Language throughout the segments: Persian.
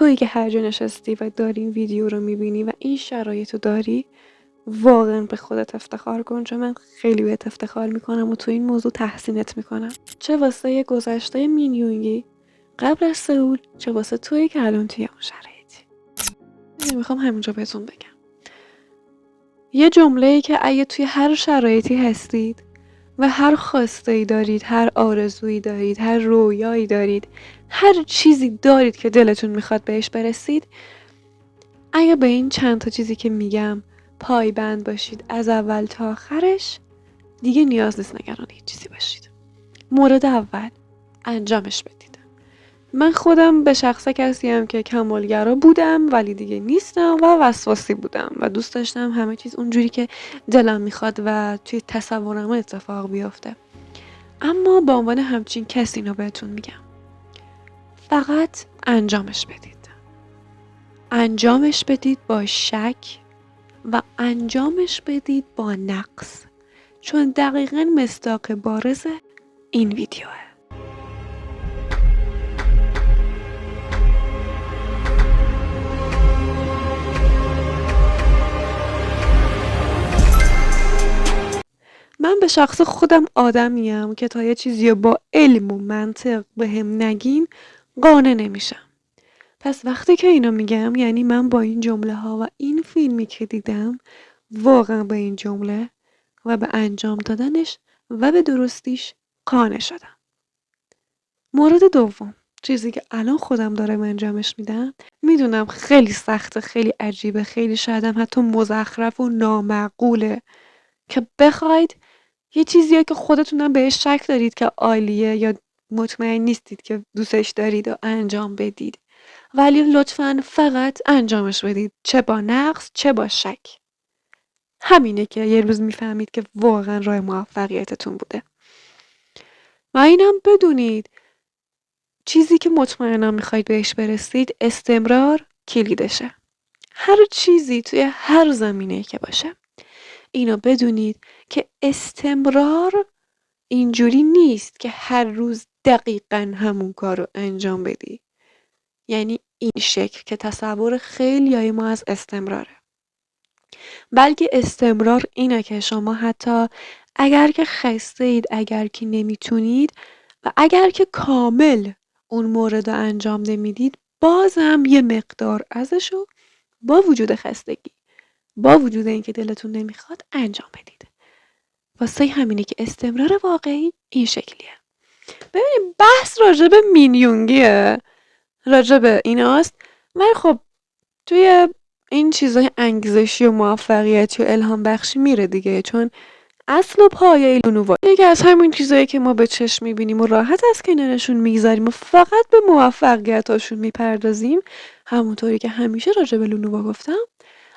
تویی که هر جا نشستی و داری این ویدیو رو میبینی و این شرایط رو داری، واقعا به خودت افتخار کن، چون من خیلی بهت افتخار میکنم و تو این موضوع تحسینت میکنم، چه واسه یه گذشته مینیونگی قبل از سئول، چه واسه تویی که الان توی اون شرایطی. میخوام همینجا بهتون بگم یه جمله‌ای که اگه توی هر شرایطی هستید و هر خواسته‌ای دارید، هر آرزویی دارید، هر رویایی دارید، هر چیزی دارید که دلتون میخواد بهش برسید، اگه به این چند تا چیزی که میگم پایبند باشید از اول تا آخرش، دیگه نیاز نیست نگران هیچ چیزی باشید. مورد اول، انجامش بدید. من خودم به شخصه کسیم که کمالگرا بودم ولی دیگه نیستم و وسواسی بودم و دوست داشتم همه چیز اونجوری که دلم میخواد و توی تصورم اتفاق بیفته. اما به عنوان همچین کسی اینو بهتون میگم، فقط انجامش بدید. انجامش بدید با شک و انجامش بدید با نقص، چون دقیقاً مصداق بارز این ویدیوه. من به شخص خودم آدمیم که تا یه چیزی با علم و منطق به هم نگین قانع نمیشم. پس وقتی که اینو میگم یعنی من با این جمله ها و این فیلمی که دیدم واقعا به این جمله و به انجام دادنش و به درستیش قانع شدم. مورد دوم، چیزی که الان خودم دارم انجامش میدم، میدونم خیلی سخته، خیلی عجیبه، خیلی شایدم حتی مزخرف و نامعقوله که بخواید یه چیزیه که خودتونم بهش شک دارید که عالیه یا مطمئن نیستید که دوستش دارید و انجام بدید، ولی لطفاً فقط انجامش بدید، چه با نقص چه با شک. همینه که یه روز میفهمید که واقعا راه موفقیتتون بوده. و اینم بدونید چیزی که مطمئنم میخواید بهش برسید، استمرار کلیدشه. هر چیزی توی هر زمینه‌ای که باشه، اینو بدونید که استمرار اینجوری نیست که هر روز دقیقاً همون کار رو انجام بدی. یعنی این شکل که تصور خیلیای ما از استمراره. بلکه استمرار اینه که شما حتی اگر که خسته اید، اگر که نمیتونید و اگر که کامل اون مورد رو انجام نمیدید، باز هم یه مقدار ازشو با وجود خستگی، با وجود اینکه دلتون نمیخواد، انجام بدید. واسه همینه که استمرار واقعی این شکلیه. ببینید بحث راجع به مینیونگیه، راجع به ایناست، ولی خب توی این چیزای انگیزشی و موفقیتی و الهام بخشی میره دیگه، چون اصل و پایه لونووا یکی از همین چیزایی که ما به چشم میبینیم و راحت از کنارشون میگذاریم و فقط به موفقیتاشون میپردازیم، همونطوری که همیشه راجع به لونووا گفتم.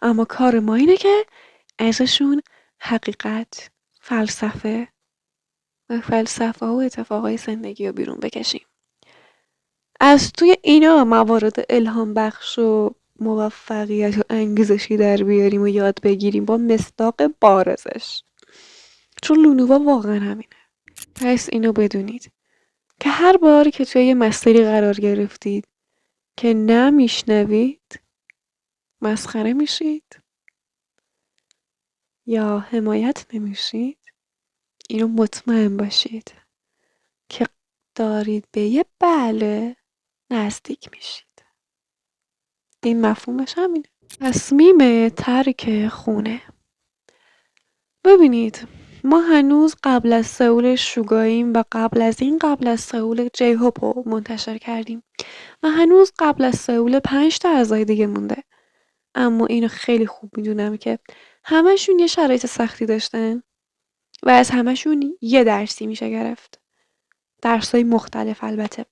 اما کار ما اینه که ازشون حقیقت، فلسفه و اتفاقای زندگی رو بیرون بکشیم. از توی اینا موارد الهام بخش و موفقیت و انگیزشی در بیاریم و یاد بگیریم با مصداق بارزش، چون لونووا واقعا همینه. پس اینو بدونید که هر بار که توی یه مسیری قرار گرفتید که نمیشنوید، مسخره میشید یا حمایت نمیشید، اینو مطمئن باشید که دارید به یه بله نزدیک میشید. این مفهومش همینه. تصمیم ترک خونه. ببینید ما هنوز قبل از سئول شوگاییم و قبل از سئول جی هاپ رو منتشر کردیم و هنوز قبل از سئول 5 تا اعضای دیگه مونده. اما اینو خیلی خوب میدونم که همشون یه شرایط سختی داشتن و از همشون یه درسی میشه گرفت. درسای مختلف البته.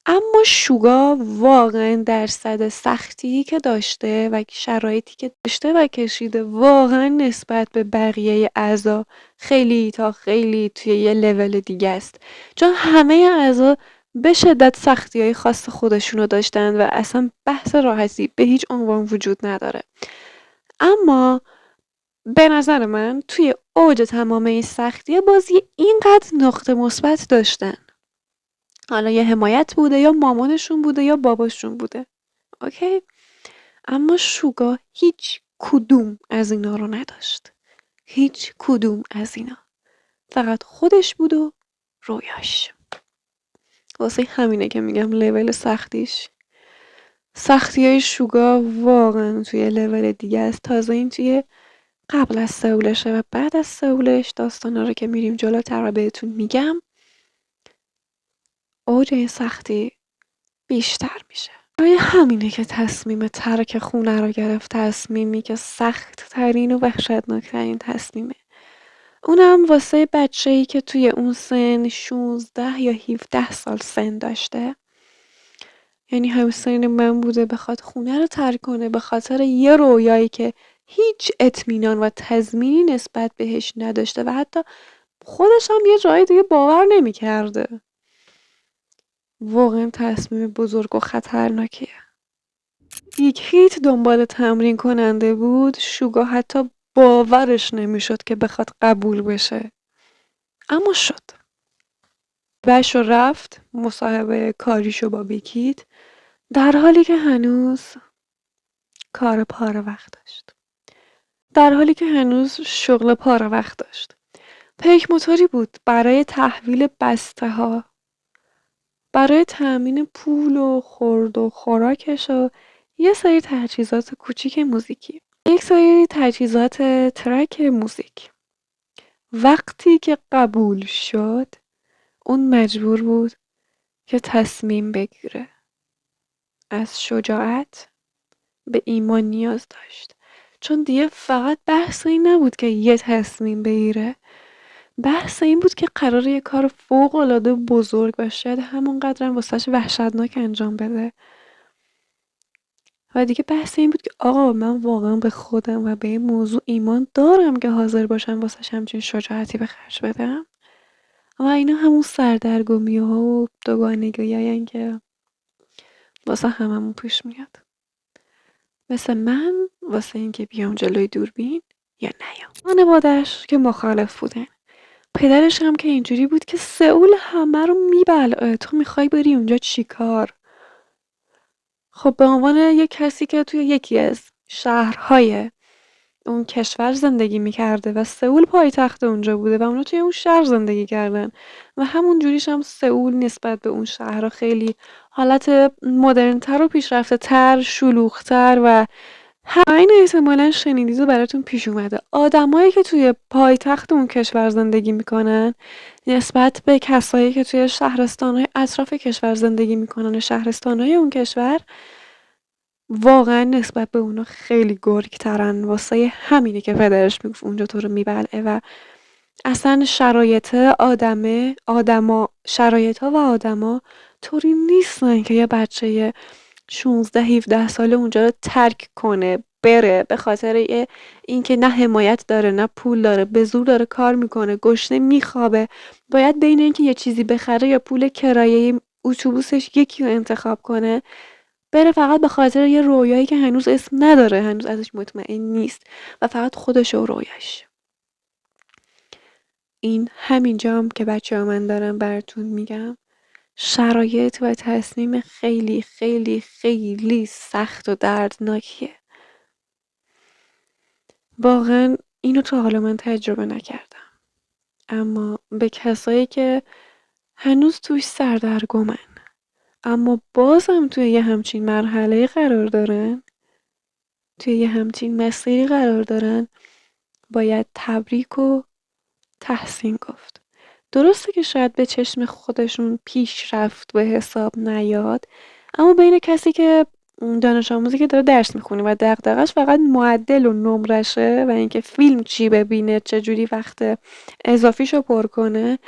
اما شوگا واقعا درصد سختی که داشته و شرایطی که داشته و کشیده واقعا نسبت به بقیه اعضا خیلی توی یه لول دیگه است، چون همه اعضا به شدت سختی‌های خاص خودشونو داشتن و اصلا بحث راحتی به هیچ عنوان وجود نداره. اما به نظر من توی اوج تمام این سختیه بازی اینقدر نقطه مثبت داشتن. حالا یه حمایت بوده یا مامانشون بوده یا باباشون بوده. اوکی. اما شوگا هیچ کدوم از اینا رو نداشت. هیچ کدوم از اینا. فقط خودش بود و رویاش. واسه همینه که میگم لول سختی های شوگا واقعا توی لول دیگه است. تازه این توی قبل از سئولشه و بعد از سئولش داستانا رو که میریم جلوتر و بهتون میگم اوج این سختی بیشتر میشه. برای همینه که تصمیم ترک خونه رو گرفت. تصمیمی که سخت ترین و وحشتناک ترین تصمیمه. اونم واسه بچه‌ای که توی اون سن 16 یا 17 سال سن داشته. یعنی همسن من بوده بخواد خونه رو ترک کنه به خاطر یه رویایی که هیچ اطمینان و تضمینی نسبت بهش نداشته و حتی خودش هم یه جای دیگه باور نمی‌کرده. واقعا تصمیم بزرگ و خطرناکیه. هیت دنبال تمرین کننده بود. شوگا حتی باورش نمیشد که بخواد قبول بشه. اما شد. بش رو رفت مصاحبه کاریشو با بیکیت در حالی که هنوز کار پاره وقت داشت. در حالی که هنوز شغل پاره وقت داشت. پیک موتوری بود برای تحویل بسته ها. برای تأمین پول و خورد و خوراکش و یه سری تجهیزات کوچیک موزیکی. یک سری تجهیزات ترک موزیک. وقتی که قبول شد اون مجبور بود که تصمیم بگیره. از شجاعت به ایمان نیاز داشت. چون دیگه فقط بحث این نبود که یه تصمیم بگیره. بحث این بود که قراره یه کار فوق‌العاده بزرگ و شاید همونقدرم واسش وحشتناک انجام بده. و دیگه بحث این بود که آقا من واقعا به خودم و به این موضوع ایمان دارم که حاضر باشم واسش همچین شجاعتی به خرج بدم. و اینا همون سردرگمی ها و دوگانگی‌هاین که واسه هممون پیش میاد. مثل من واسه اینکه بیام جلوی دوربین یا نیام. خانواده‌اش که مخالف بودن. پدرش هم که اینجوری بود که سئول همه رو میبلعه. تو میخوای بری اونجا چیکار؟ خب به عنوان یک کسی که توی یکی از شهرهای اون کشور زندگی میکرده و سئول پایتخت اونجا بوده و اونا توی اون شهر زندگی کردن و همون جوریش هم سئول نسبت به اون شهرها خیلی حالت مدرن‌تر و پیشرفته‌تر، شلوغ‌تر و همین احتمالا شنیدید و براتون پیش اومده. آدمایی که توی پایتخت اون کشور زندگی میکنن نسبت به کسایی که توی شهرستان‌های اطراف کشور زندگی میکنن و شهرستان‌های اون کشور واقعا نسبت به اونا خیلی گرگ‌ترن. واسه همینه که پدرش میگفت اونجا تو رو میبلعه و اصلا شرایطها و آدما طوری نیستن که یه بچه 16 17 ساله اونجا رو ترک کنه بره به خاطر اینکه نه حمایت داره نه پول داره به زور داره کار میکنه گشنه میخوابه باید بین اینکه یه چیزی بخره یا پول کرایه اتوبوسش یکی رو انتخاب کنه بره فقط به خاطر یه رویایی که هنوز اسم نداره هنوز ازش مطمئن نیست و فقط خودش و رویاش. این همین جام که بچه ها من دارم براتون میگم شرایط و تصمیم خیلی خیلی خیلی سخت و دردناکیه. واقعا اینو تا حالا من تجربه نکردم. اما به کسایی که هنوز توش سردرگمن اما بازم توی یه همچین مرحله قرار دارن توی یه همچین مسیری قرار دارن باید تبریک و تحسین گفت. درسته که شاید به چشم خودشون پیشرفت به حساب نیاد اما بین کسی که دانش آموزی که داره درس میخونه و دغدغش فقط معدل و نمرشه و اینکه فیلم چی ببینه چجوری وقت اضافیشو پر کنه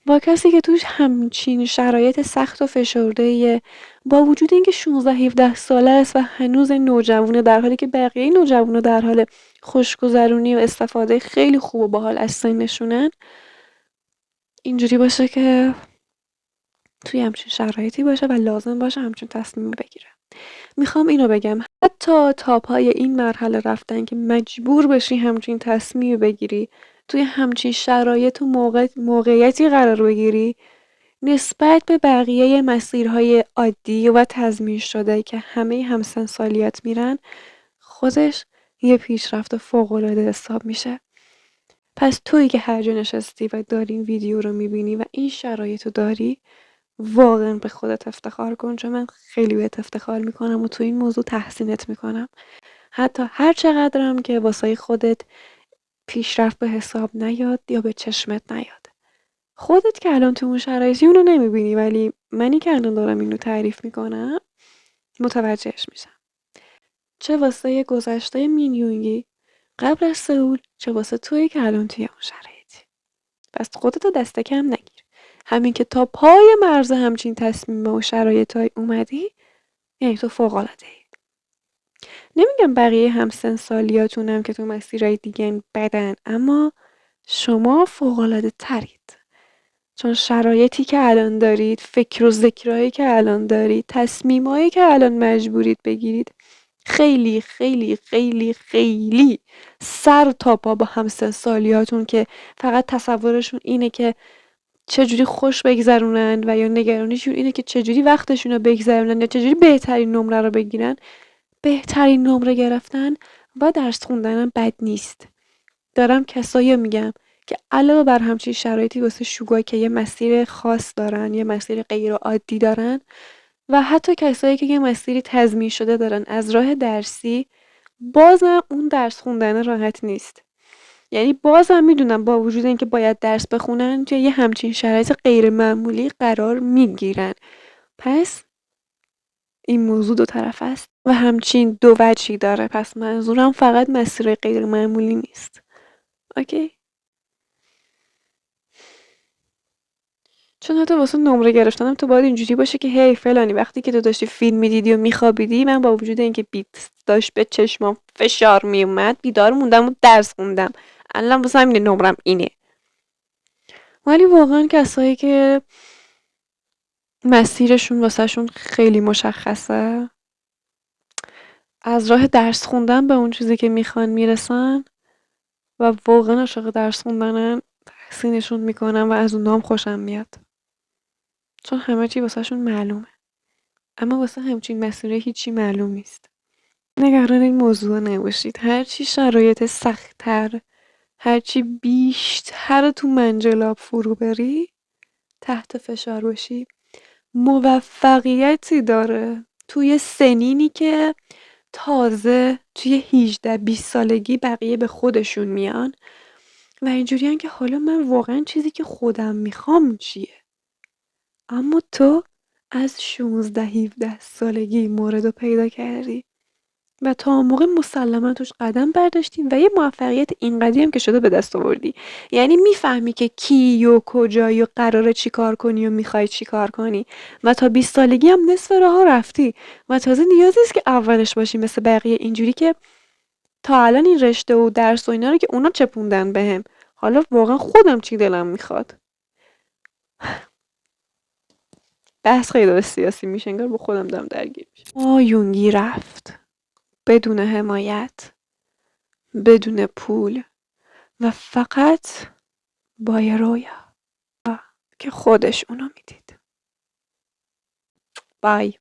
با کسی که توش همچین شرایط سخت و فشرده‌ایه با وجود اینکه 16 17 ساله است و هنوز نوجوانه در حالی که بقیه نوجوانا در حال خوشگذرونی و استفاده خیلی خوب و باحال از سنشونن اینجوری باشه که توی همچین شرایطی باشه و لازم باشه همچین تصمیم بگیره. میخوام اینو بگم حتی تا پای این مرحله رفتن که مجبور بشی همچین تصمیم بگیری توی همچین شرایط و موقعیتی قرار بگیری نسبت به بقیه مسیرهای عادی و تضمین شده که همه همسن سالیات میرن، خودش یه پیشرفت فوق‌العاده حساب میشه. پس تویی که هر جا نشستی و داری این ویدیو رو میبینی و این شرایط رو داری، واقعا به خودت افتخار کن، چون من خیلی بهت افتخار میکنم و تو این موضوع تحسینت میکنم. حتی هر چقدرم که واسه خودت پیشرفت به حساب نیاد یا به چشمت نیاد. خودت که الان تو اون شرایطی اونو نمیبینی، ولی منی که الان دارم اینو تعریف میکنم متوجهش میشم. چه واسه گذشته مینیونگی قبل از سئول، چه واسه تویی که الان توی اون شرایطی. پس خودتو دست کم نگیر. همین که تا پای مرز همچین تصمیم و شرایطای اومدی، یعنی تو فوق‌العاده‌ای. نمیگم بقیه همسن سالیاتونم که تو مسیرهای دیگه بدن، اما شما فوق‌العاده ترید. چون شرایطی که الان دارید، فکر و ذکرایی که الان دارید، تصمیمایی که الان مجبورید بگیرید، خیلی خیلی خیلی خیلی سر تا پا با همسن سالیاتون که فقط تصورشون اینه که چجوری خوش بگذرونن و یا نگرانیشون اینه که چجوری وقتشون رو بگذرونن یا چجوری بهترین نمره رو بگیرن. بهترین نمره گرفتن و درس خوندنم بد نیست. دارم کسایی میگم که علاوه بر همچین شرایطی واسه شوگاه که یه مسیر خاص دارن، یه مسیر غیر عادی دارن و حتی کسایی که یه مسیری تضمین شده دارن از راه درسی، بازم اون درس خوندن راحت نیست. یعنی بازم میدونم با وجود اینکه باید درس بخونن توی یه همچین شرایط غیر معمولی قرار میگیرن. پس این موضوع دو طرف است و همچین دو وجهی داره. پس منظورم فقط مسیر غیر معمولی نیست. اوکی؟ چون حتی واسه نمره گرفتنم تو باید اینجوری باشه که هی فلانی وقتی که تو داشتی فیلم میدیدی و میخوابیدی، من با وجود اینکه بیت داشت به چشمام فشار میومد بیدار موندم و درس خوندم. الان واسه همین نمرم اینه. ولی واقعا کسایی که مسیرشون واسهشون خیلی مشخصه، از راه درس خوندن به اون چیزی که میخوان میرسن و واقعا عاشق درس خوندنن، تحسینشون میکنم و از اونام خوشم میاد. چون همه چی واسهشون معلومه. اما واسه همچین مسیره هیچی معلوم نیست. نگران این موضوع نباشید. هرچی شرایط سخت‌تر، هرچی بیشتر تو منجلاب فرو بری، تحت فشار باشی، موفقیتی داره. توی سنینی که تازه توی 18-20 سالگی بقیه به خودشون میان و اینجوریان که حالا من واقعا چیزی که خودم میخوام چیه؟ اما تو از 16-17 سالگی موردو پیدا کردی و تا اون موقع مسلما توش قدم برداشتی و یه موفقیت اینقدری هم که شده به دست آوردی. یعنی میفهمی که کی و کجایی و قراره چی کار کنی و میخوای چی کار کنی و تا 20 سالگی هم نصف راه رفتی و تازه نیاز نیست که اولش باشی مثل بقیه اینجوری که تا الان این رشته و درس و اینا رو که اونا چپوندن بهم، حالا واقعا خودم چی دلم میخواد. بحث خیلی داره سیاسی میشه، انگار با خودم دارم درگیر میشم. یونگی رفت بدون حمایت، بدون پول و فقط با یه رویا که خودش اونو میدید. بای.